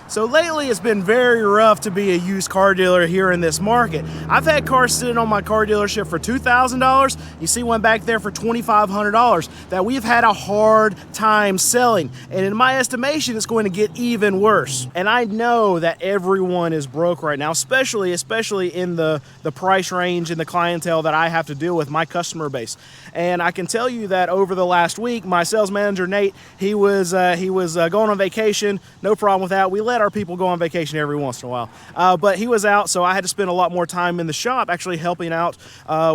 So lately it's been very rough to be a used car dealer here in this market. I've had cars sitting on my car dealership for $2,000. You see one back there for $2,500 that we've had a hard time selling. And in my estimation, it's going to get even worse. And I know that everyone is broke right now, especially in the price range and the clientele that I have to deal with, my customer base. And I can tell you that over the last week, my sales manager, Nate, he was going on vacation. No problem with that. We let our people go on vacation every once in a while. But he was out, so I had to spend a lot more time in the shop actually helping out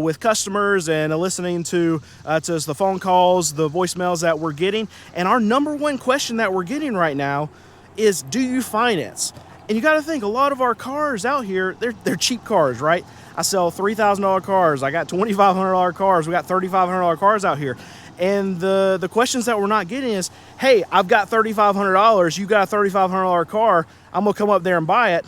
with customers and listening to the phone calls, the voicemails that we're getting. And our number one question that we're getting right now is, do you finance? And you got to think, a lot of our cars out here, they're cheap cars, right? I sell $3,000 cars. I got $2,500 cars. We got $3,500 cars out here. And the questions that we're not getting is, hey, I've got $3,500. You got a $3,500 car. I'm going to come up there and buy it.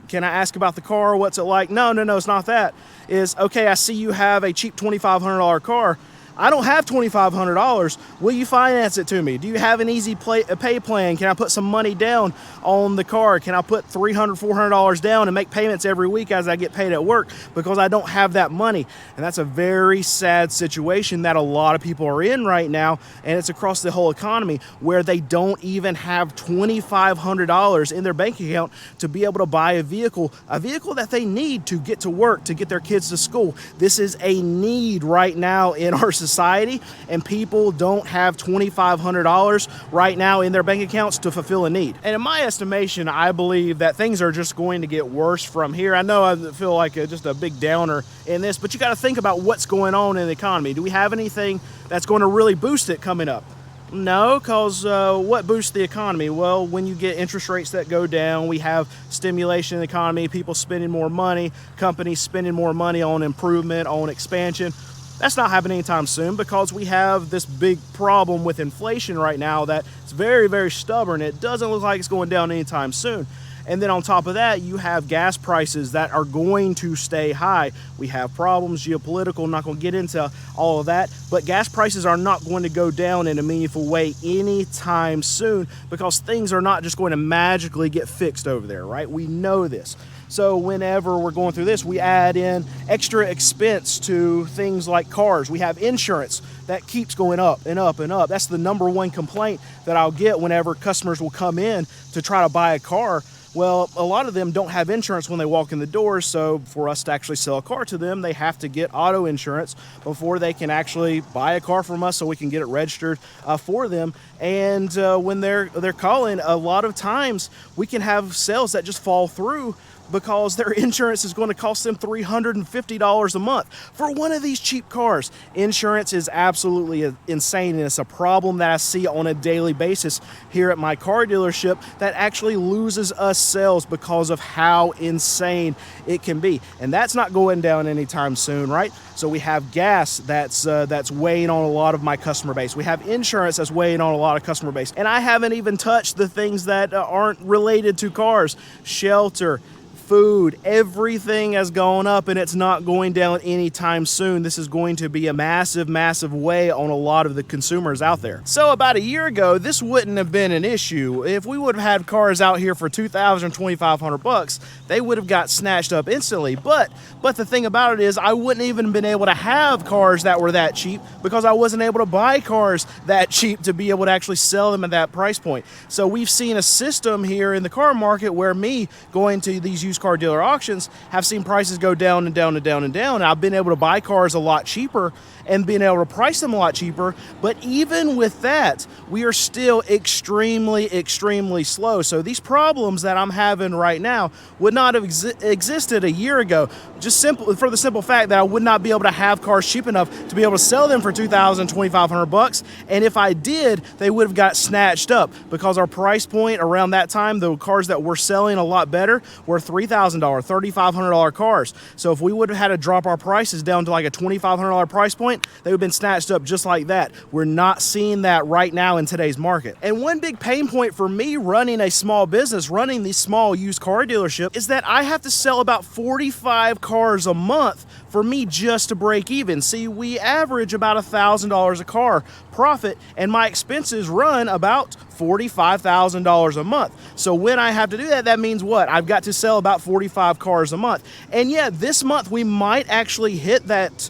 Can I ask about the car? What's it like? No, it's not that. Is, okay, I see you have a cheap $2,500 car. I don't have $2,500. Will you finance it to me? Do you have an easy pay plan? Can I put some money down on the car? Can I put $300, $400 down and make payments every week as I get paid at work? Because I don't have that money. And that's a very sad situation that a lot of people are in right now. And it's across the whole economy where they don't even have $2,500 in their bank account to be able to buy a vehicle that they need to get to work, to get their kids to school. This is a need right now in our society, and people don't have $2,500 right now in their bank accounts to fulfill a need. And in my estimation, I believe that things are just going to get worse from here. I know I feel like just a big downer in this, but you got to think about what's going on in the economy. Do we have anything that's going to really boost it coming up? No, because what boosts the economy? Well, when you get interest rates that go down, we have stimulation in the economy, people spending more money, companies spending more money on improvement, on expansion. That's not happening anytime soon because we have this big problem with inflation right now that it's very, very stubborn. It doesn't look like it's going down anytime soon. And then on top of that, you have gas prices that are going to stay high. We have problems, geopolitical, not going to get into all of that, but gas prices are not going to go down in a meaningful way anytime soon because things are not just going to magically get fixed over there, right? We know this. So whenever we're going through this, we add in extra expense to things like cars. We have insurance that keeps going up and up and up. That's the number one complaint that I'll get whenever customers will come in to try to buy a car. Well, a lot of them don't have insurance when they walk in the door, so for us to actually sell a car to them, they have to get auto insurance before they can actually buy a car from us so we can get it registered for them. And when they're calling, a lot of times we can have sales that just fall through because their insurance is going to cost them $350 a month for one of these cheap cars. Insurance is absolutely insane, and it's a problem that I see on a daily basis here at my car dealership that actually loses us sales because of how insane it can be. And that's not going down anytime soon, right? So we have gas that's weighing on a lot of my customer base. We have insurance that's weighing on a lot of customer base. And I haven't even touched the things that aren't related to cars. Shelter, food, everything has gone up, and it's not going down anytime soon. This is going to be a massive, massive weigh on a lot of the consumers out there. So about a year ago, this wouldn't have been an issue. If we would have had cars out here for $2,000, $2,500, they would have got snatched up instantly. But the thing about it is I wouldn't even been able to have cars that were that cheap because I wasn't able to buy cars that cheap to be able to actually sell them at that price point. So we've seen a system here in the car market where me going to these used car dealer auctions have seen prices go down and down and down and down. And I've been able to buy cars a lot cheaper and being able to price them a lot cheaper. But even with that, we are still extremely, extremely slow. So these problems that I'm having right now would not have existed a year ago, just for the simple fact that I would not be able to have cars cheap enough to be able to sell them for $2,000, $2,500. And if I did, they would have got snatched up because our price point around that time, the cars that we're selling a lot better were $3,000, $3,500 cars. So if we would have had to drop our prices down to like a $2,500 price point, they would have been snatched up just like that. We're not seeing that right now in today's market. And one big pain point for me running a small business, running these small used car dealership, is that I have to sell about 45 cars a month for me just to break even. See, we average about $1,000 a car profit, and my expenses run about $45,000 a month. So when I have to do that, that means what? I've got to sell about 45 cars a month. And yeah, this month we might actually hit that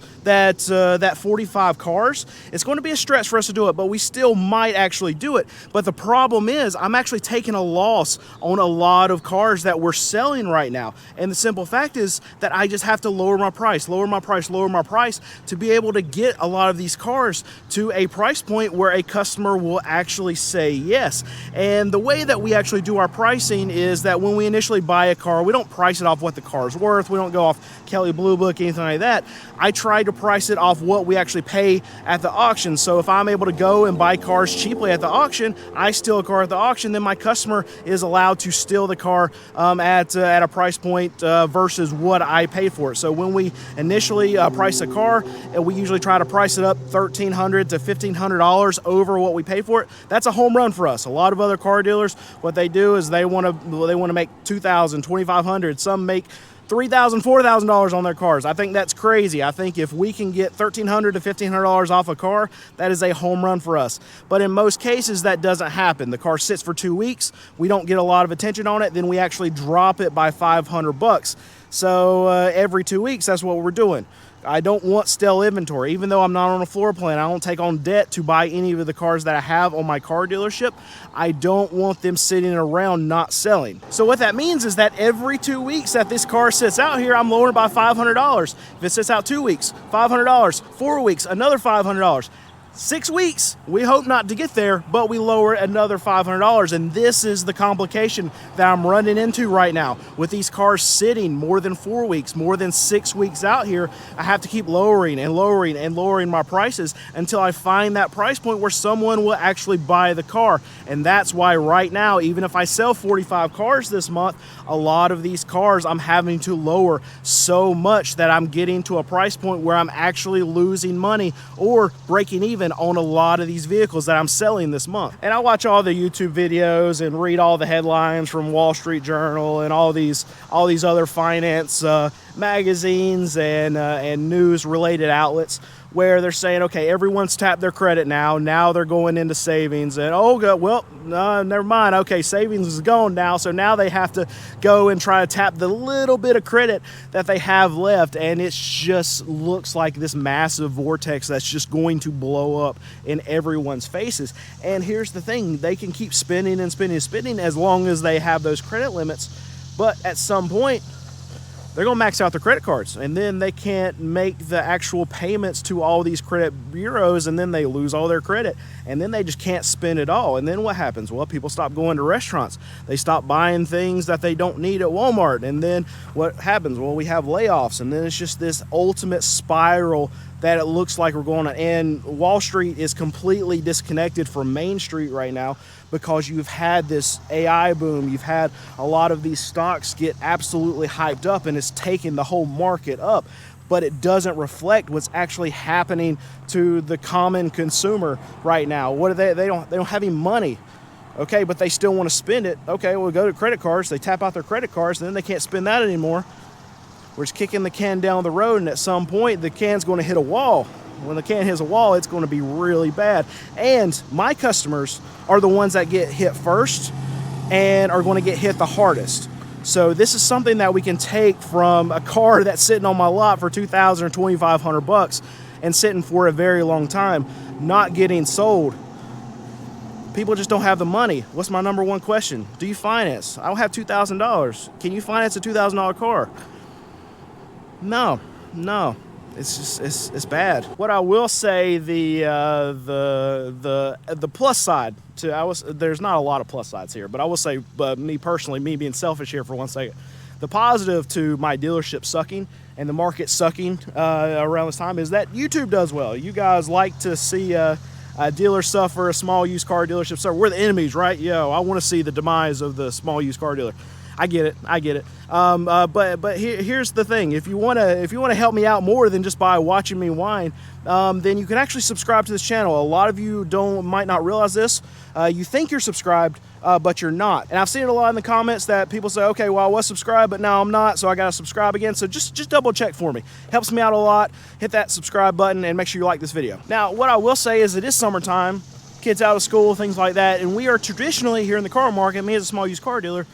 45 cars. It's going to be a stretch for us to do it, but we still might actually do it. But the problem is I'm actually taking a loss on a lot of cars that we're selling right now. And the simple fact is that I just have to lower my price to be able to get a lot of these cars to a price point where a customer will actually say yes. And the way that we actually do our pricing is that when we initially buy a car, we don't price it off what the car's worth. We don't go off Kelley Blue Book, anything like that. I try to price it off what we actually pay at the auction. So if I'm able to go and buy cars cheaply at the auction, I steal a car at the auction, then my customer is allowed to steal the car at a price point versus what I paid for it. So when we initially price a car, we usually try to price it up $1,300 to $1,500 over what we pay for it. That's a home run for us. A lot of other car dealers, what they do is they want to make $2,000, $2,500. Some make $3,000, $4,000 on their cars. I think that's crazy. I think if we can get $1,300 to $1,500 off a car, that is a home run for us. But in most cases, that doesn't happen. The car sits for 2 weeks. We don't get a lot of attention on it. Then we actually drop it by $500. So every 2 weeks, that's what we're doing. I don't want stale inventory. Even though I'm not on a floor plan, I don't take on debt to buy any of the cars that I have on my car dealership. I don't want them sitting around not selling. So what that means is that every 2 weeks that this car sits out here, I'm lowering by $500. If it sits out 2 weeks, $500. 4 weeks, another $500. 6 weeks, we hope not to get there, but we lower another $500. And this is the complication that I'm running into right now. With these cars sitting more than 4 weeks, more than 6 weeks out here, I have to keep lowering and lowering and lowering my prices until I find that price point where someone will actually buy the car. And that's why right now, even if I sell 45 cars this month, a lot of these cars I'm having to lower so much that I'm getting to a price point where I'm actually losing money or breaking even on a lot of these vehicles that I'm selling this month. And I watch all the YouTube videos and read all the headlines from Wall Street Journal and all these other finance magazines and news related outlets where they're saying, okay, everyone's tapped their credit now they're going into savings, and oh god, well, no, never mind, okay, savings is gone now, so now they have to go and try to tap the little bit of credit that they have left, and it just looks like this massive vortex that's just going to blow up in everyone's faces. And here's the thing, they can keep spending and spending and spending as long as they have those credit limits, but at some point they're going to max out their credit cards, and then they can't make the actual payments to all these credit bureaus, and then they lose all their credit, and then they just can't spend it all. And then what happens? Well, people stop going to restaurants. They stop buying things that they don't need at Walmart, and then what happens? Well, we have layoffs, and then it's just this ultimate spiral that it looks like we're going on. And Wall Street is completely disconnected from Main Street right now because you've had this AI boom. You've had a lot of these stocks get absolutely hyped up, and it's taken the whole market up. But it doesn't reflect what's actually happening to the common consumer right now. What are they don't have any money. Okay, but they still want to spend it. Okay, well, go to credit cards. They tap out their credit cards, and then they can't spend that anymore. We're just kicking the can down the road, and at some point the can's going to hit a wall. When the can hits a wall, it's going to be really bad. And my customers are the ones that get hit first and are going to get hit the hardest. So this is something that we can take from a car that's sitting on my lot for $2,000 or $2,500 and sitting for a very long time, not getting sold. People just don't have the money. What's my number one question? Do you finance? I don't have $2,000. Can you finance a $2,000 car? No, it's just it's bad. What I will say, the plus side to there's not a lot of plus sides here, but I will say, me personally, me being selfish here for 1 second, the positive to my dealership sucking and the market sucking around this time is that YouTube does well. You guys like to see a dealer suffer, a small used car dealership suffer. We're the enemies, right? Yo, I want to see the demise of the small used car dealer. I get it. I get it. But here's the thing: if you wanna help me out more than just by watching me whine, then you can actually subscribe to this channel. A lot of you might not realize this. You think you're subscribed, but you're not. And I've seen it a lot in the comments that people say, okay, well, I was subscribed, but now I'm not, so I gotta subscribe again. So just double check for me. Helps me out a lot. Hit that subscribe button and make sure you like this video. Now, what I will say is it is summertime, kids out of school, things like that, and we are traditionally here in the car market, me as a small used car dealer,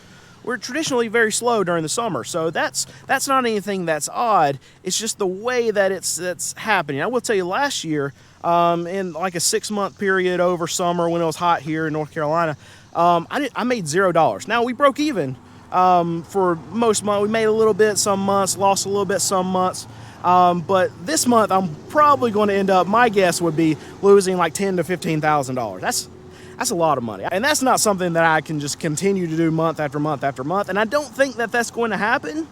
we're traditionally very slow during the summer. So that's not anything that's odd. It's just the way that it's happening. I will tell you, last year, in like a 6-month period over summer when it was hot here in North Carolina, I made $0. Now we broke even for most months. We made a little bit some months, lost a little bit some months. But this month I'm probably going to end up, my guess would be losing like $10,000 to $15,000. That's a lot of money. And that's not something that I can just continue to do month after month after month. And I don't think that that's going to happen.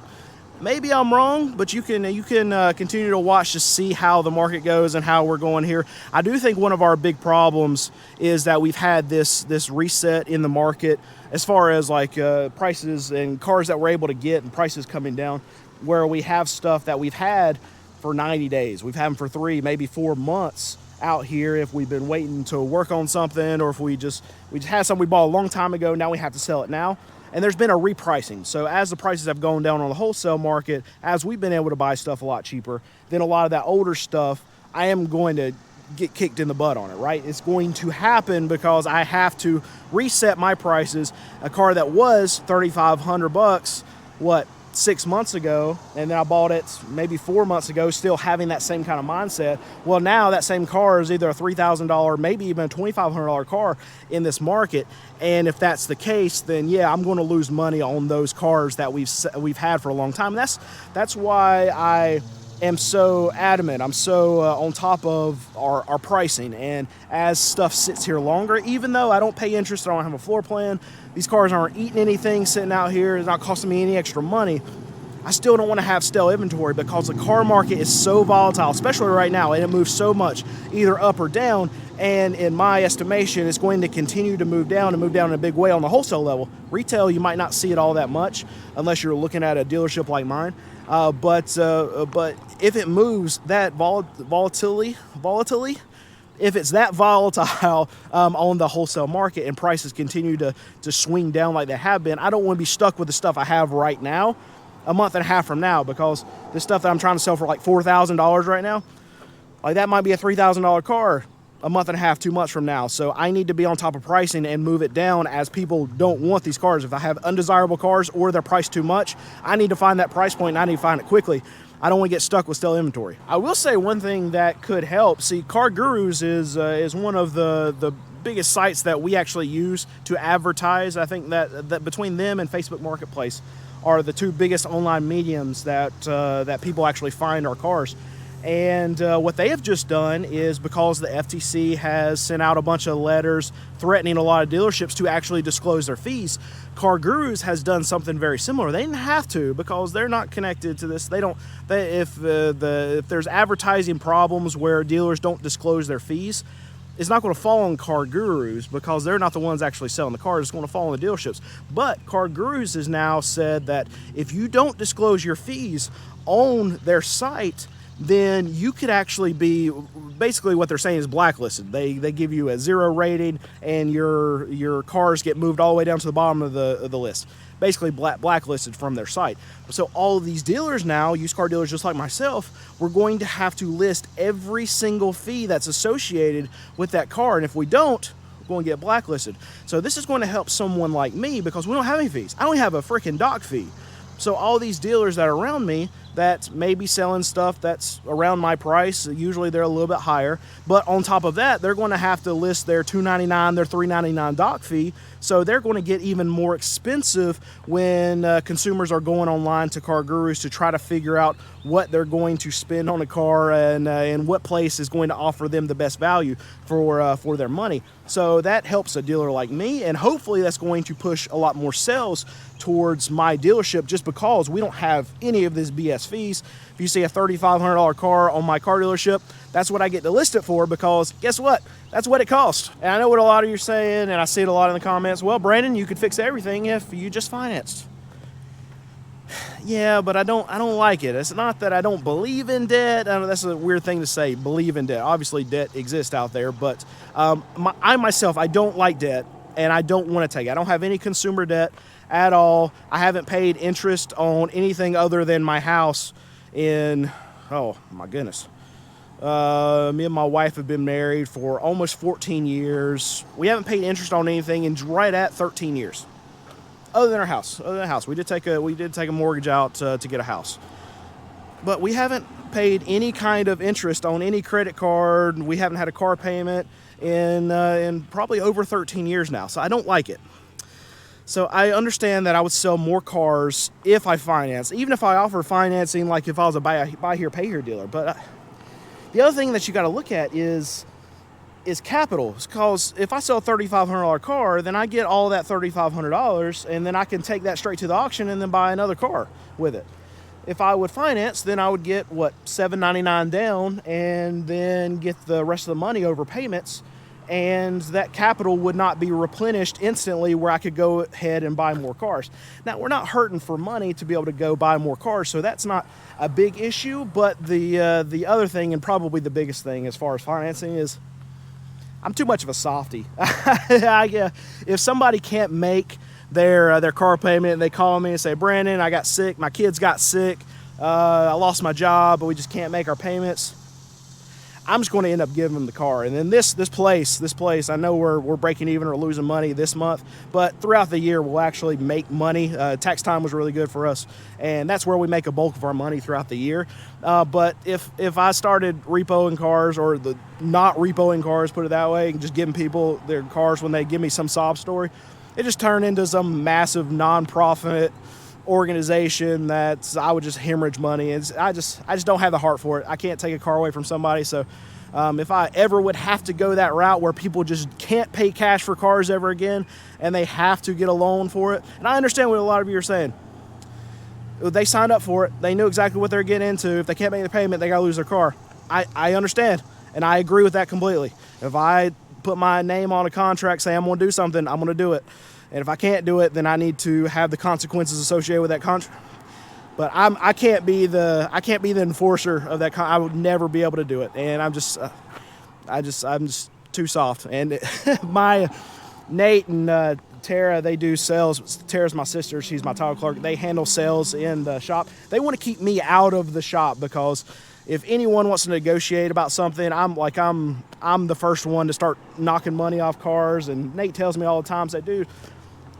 Maybe I'm wrong, but you can continue to watch to see how the market goes and how we're going here. I do think one of our big problems is that we've had this reset in the market as far as like prices and cars that we're able to get and prices coming down, where we have stuff that we've had for 90 days. We've had them for 3, maybe 4 months out here if we've been waiting to work on something, or if we just had something we bought a long time ago, now we have to sell it now. And there's been a repricing. So as the prices have gone down on the wholesale market, as we've been able to buy stuff a lot cheaper, then a lot of that older stuff, I am going to get kicked in the butt on it, right? It's going to happen because I have to reset my prices. A car that was $3,500, 6 months ago, and then I bought it maybe 4 months ago, still having that same kind of mindset. Well, now that same car is either a $3,000, maybe even a $2,500 car in this market. And if that's the case, then yeah, I'm going to lose money on those cars that we've had for a long time. And that's why I am so adamant. I'm so on top of our pricing. And as stuff sits here longer, even though I don't pay interest, I don't have a floor plan, these cars aren't eating anything sitting out here, it's not costing me any extra money, I still don't want to have stale inventory because the car market is so volatile, especially right now, and it moves so much, either up or down. And in my estimation, it's going to continue to move down in a big way on the wholesale level. Retail, you might not see it all that much unless you're looking at a dealership like mine. But if it moves that volatility, if it's that volatile on the wholesale market and prices continue to swing down like they have been, I don't want to be stuck with the stuff I have right now a month and a half from now, because the stuff that I'm trying to sell for like $4,000 right now, like that might be a $3,000 car a month and a half, 2 months from now. So I need to be on top of pricing and move it down as people don't want these cars. If I have undesirable cars or they're priced too much, I need to find that price point and I need to find it quickly. I don't want to get stuck with stale inventory. I will say one thing that could help. See, Car Gurus is one of the biggest sites that we actually use to advertise. I think that between them and Facebook Marketplace are the two biggest online mediums that people actually find our cars. And what they have just done is, because the FTC has sent out a bunch of letters threatening a lot of dealerships to actually disclose their fees, Car Gurus has done something very similar. They didn't have to, because they're not connected to this. If there's advertising problems where dealers don't disclose their fees, it's not going to fall on Car Gurus because they're not the ones actually selling the cars. It's going to fall on the dealerships. But Car Gurus has now said that if you don't disclose your fees on their site, then you could actually be, basically what they're saying is blacklisted. They give you a 0 rating, and your cars get moved all the way down to the bottom of the list. Basically blacklisted from their site. So all of these dealers now, used car dealers just like myself, we're going to have to list every single fee that's associated with that car. And if we don't, we're going to get blacklisted. So this is going to help someone like me because we don't have any fees. I don't have a freaking dock fee. So all these dealers that are around me that may be selling stuff that's around my price, usually they're a little bit higher, but on top of that, they're going to have to list their $299, their $399 dock fee. So they're going to get even more expensive when consumers are going online to Car Gurus to try to figure out what they're going to spend on a car and what place is going to offer them the best value for their money. So that helps a dealer like me, and hopefully that's going to push a lot more sales towards my dealership, just because we don't have any of this BS fees. If you see a $3,500 car on my car dealership, that's what I get to list it for, because guess what? That's what it costs. And I know what a lot of you are saying, and I see it a lot in the comments. Well, Brandon, you could fix everything if you just financed. Yeah, but I don't like it. It's not that I don't believe in debt. I know that's a weird thing to say, believe in debt. Obviously, debt exists out there, but I myself, I don't like debt, and I don't want to take it. I don't have any consumer debt at all. I haven't paid interest on anything other than my house in, oh my goodness. Me and my wife have been married for almost 14 years. We haven't paid interest on anything in right at 13 years. Other than our house, we did take a mortgage out to get a house, but we haven't paid any kind of interest on any credit card. We haven't had a car payment in probably over 13 years now. So I don't like it. So I understand that I would sell more cars if I finance, even if I offer financing, like if I was a buy here, pay here dealer. But the other thing that you got to look at is capital, because if I sell a $3,500 car, then I get all that $3,500, and then I can take that straight to the auction and then buy another car with it. If I would finance, then I would get what, $799 down, and then get the rest of the money over payments, and that capital would not be replenished instantly where I could go ahead and buy more cars. Now, we're not hurting for money to be able to go buy more cars, so that's not a big issue. But the other thing, and probably the biggest thing as far as financing, is I'm too much of a softie. If somebody can't make their car payment and they call me and say, Brandon, I got sick, my kids got sick, I lost my job, but we just can't make our payments, I'm just going to end up giving them the car. And then this place, I know we're breaking even or losing money this month, but throughout the year we'll actually make money. Tax time was really good for us, and that's where we make a bulk of our money throughout the year. But if I started repoing cars, or the not repoing cars, put it that way, and just giving people their cars when they give me some sob story, it just turned into some massive nonprofit organization that I would just hemorrhage money, and I just don't have the heart for it. I can't take a car away from somebody. So if I ever would have to go that route where people just can't pay cash for cars ever again and they have to get a loan for it, and I understand what a lot of you are saying. They signed up for it, they knew exactly what they're getting into. If they can't make the payment, they gotta lose their car. I understand, and I agree with that completely. If I put my name on a contract, say I'm gonna do something, I'm gonna do it. And if I can't do it, then I need to have the consequences associated with that contract. But I can't be the enforcer of that. I would never be able to do it, and I'm just too soft. And my Nate and Tara, they do sales. Tara's my sister; she's my title clerk. They handle sales in the shop. They want to keep me out of the shop, because if anyone wants to negotiate about something, I'm the first one to start knocking money off cars. And Nate tells me all the time, say, dude,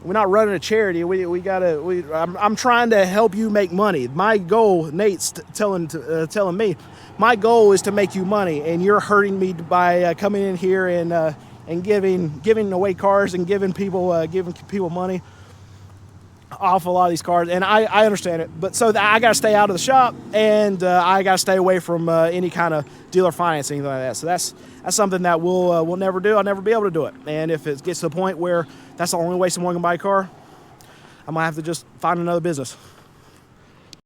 we're not running a charity. I'm trying to help you make money. My goal, Nate's telling me, my goal is to make you money, and you're hurting me by coming in here and giving away cars and giving people money off a lot of these cars. And I understand it, but so I got to stay out of the shop, and I got to stay away from any kind of dealer financing, anything like that. So that's something that we'll never do. I'll never be able to do it. And if it gets to the point where that's the only way someone can buy a car, I'm gonna have to just find another business.